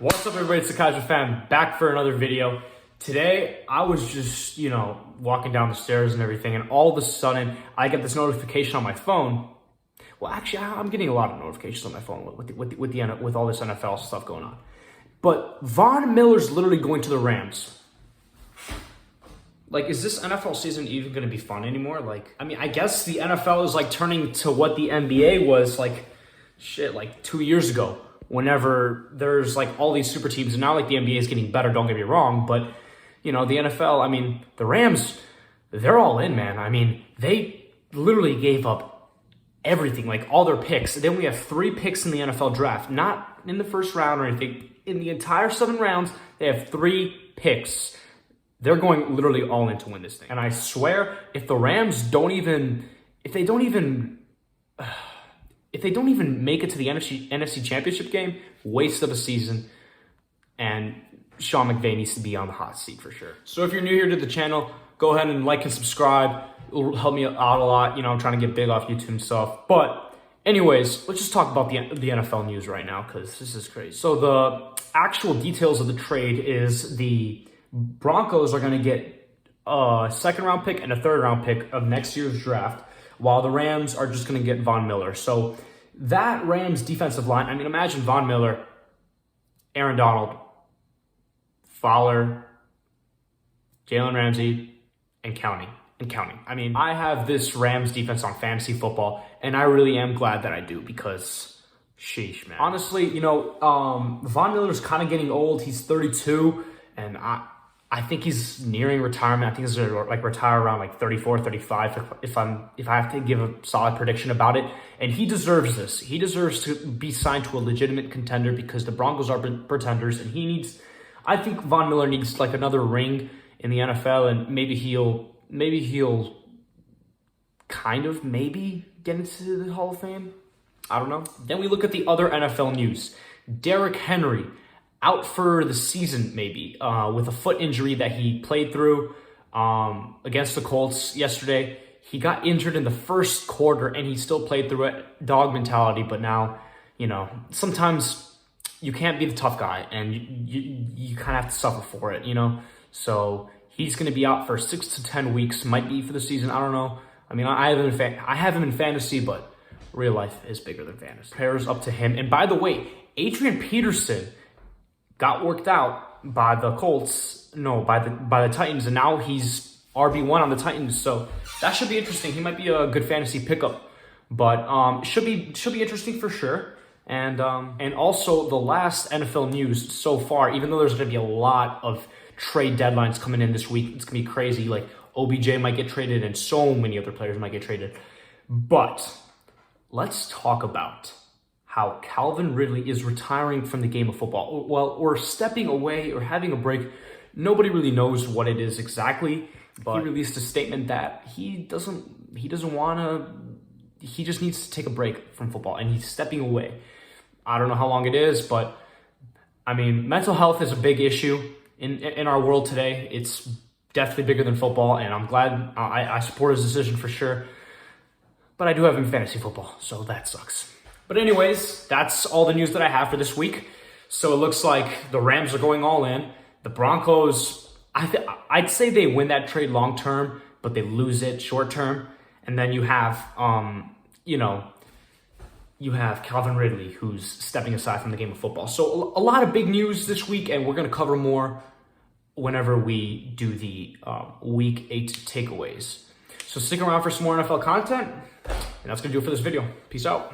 What's up, everybody? It's the Casual Fam, back for another video. Today, I was just, walking down the stairs and everything, and all of a sudden, I get this notification on my phone. Well, actually, I'm getting a lot of notifications on my phone with all this NFL stuff going on. But Von Miller's literally going to the Rams. Like, is this NFL season even going to be fun anymore? I guess the NFL is turning to what the NBA was 2 years ago. Whenever there's all these super teams, and now the NBA is getting better, don't get me wrong, but the NFL, the Rams, they're all in, man. They literally gave up everything, all their picks. Then we have 3 picks in the NFL draft, not in the first round or anything. In the entire 7 rounds, they have 3 picks. They're going literally all in to win this thing. And I swear, if the Rams don't even make it to the NFC Championship game, waste of a season, and Sean McVay needs to be on the hot seat for sure. So if you're new here to the channel, go ahead and like and subscribe. It'll help me out a lot. I'm trying to get big off YouTube and stuff. But anyways, let's just talk about the NFL news right now, because this is crazy. So the actual details of the trade is the Broncos are going to get a 2nd round pick and a 3rd round pick of next year's draft, while the Rams are just going to get Von Miller. So that Rams defensive line, imagine Von Miller, Aaron Donald, Fowler, Jalen Ramsey, and counting. I have this Rams defense on fantasy football, and I really am glad that I do, because sheesh, man. Honestly, Von Miller's kind of getting old. He's 32, and I think he's nearing retirement. I think he's gonna retire around 34, 35 if I have to give a solid prediction about it. And he deserves this. He deserves to be signed to a legitimate contender, because the Broncos are pretenders, and I think Von Miller needs another ring in the NFL, and maybe he'll maybe get into the Hall of Fame. I don't know. Then we look at the other NFL news. Derrick Henry out for the season, maybe, with a foot injury that he played through against the Colts yesterday. He got injured in the first quarter, and he still played through it. Dog mentality, but now, sometimes you can't be the tough guy, and you kind of have to suffer for it, So he's going to be out for 6 to 10 weeks, might be for the season. I don't know. I have him in fantasy, but real life is bigger than fantasy. Prayers up to him. And by the way, Adrian Peterson got worked out by the by the Titans, and now he's RB1 on the Titans. So that should be interesting. He might be a good fantasy pickup, but should be interesting for sure. And also the last NFL news so far, even though there's going to be a lot of trade deadlines coming in this week, it's going to be crazy. OBJ might get traded, and so many other players might get traded. But let's talk about how Calvin Ridley is retiring from the game of football. Well, or stepping away or having a break. Nobody really knows what it is exactly, but he released a statement that he just needs to take a break from football, and he's stepping away. I don't know how long it is, but mental health is a big issue in our world today. It's definitely bigger than football, and I'm glad I support his decision for sure. But I do have him in fantasy football, so that sucks. But anyways, that's all the news that I have for this week. So it looks like the Rams are going all in. The Broncos, I'd say they win that trade long term, but they lose it short term. And then you have, you have Calvin Ridley, who's stepping aside from the game of football. So a lot of big news this week, and we're going to cover more whenever we do the Week 8 takeaways. So stick around for some more NFL content, and that's going to do it for this video. Peace out.